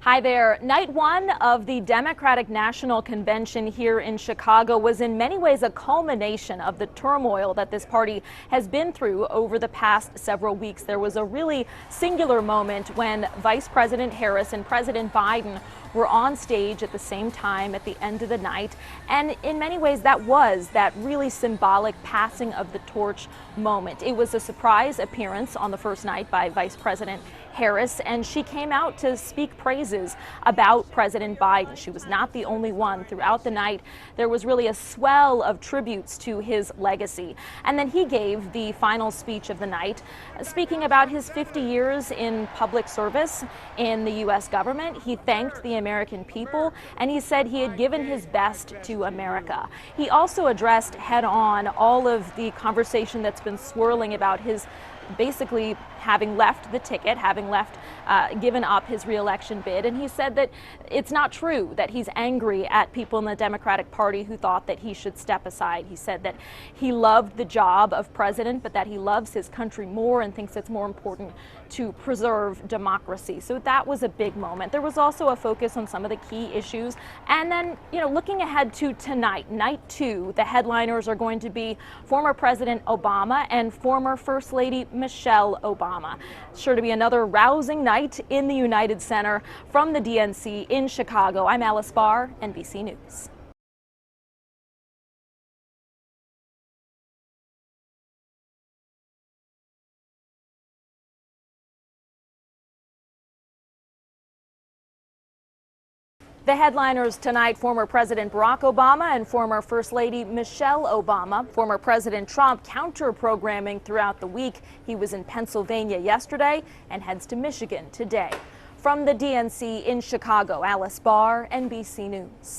Hi there. Night one of the Democratic National Convention here in Chicago was in many ways a culmination of the turmoil that this party has been through over the past several weeks. There was a really singular moment when Vice President Harris and President Biden were on stage at the same time at the end of the night. And in many ways, that was that really symbolic passing of the torch moment. It was a surprise appearance on the first night by Vice President Harris, and she came out to speak praises about President Biden. She was not the only one. Throughout the night, there was really a swell of tributes to his legacy. And then he gave the final speech of the night, speaking about his 50 years in public service in the U.S. government. He thanked the American people, and he said he had given his best to America. He also addressed head-on all of the conversation that's been swirling about his basically having left the ticket, given up his reelection bid. And he said that it's not true that he's angry at people in the Democratic Party who thought that he should step aside. He said that he loved the job of president, but that he loves his country more and thinks it's more important to preserve democracy. So that was a big moment. There was also a focus on some of the key issues. And then, looking ahead to tonight, night two, the headliners are going to be former President Obama and former First Lady Michelle Obama. It's sure to be another rousing night in the United Center. From the DNC in Chicago, I'm Alice Barr, NBC News. The headliners tonight, former President Barack Obama and former First Lady Michelle Obama. Former President Trump counter-programming throughout the week. He was in Pennsylvania yesterday and heads to Michigan today. From the DNC in Chicago, Alice Barr, NBC News.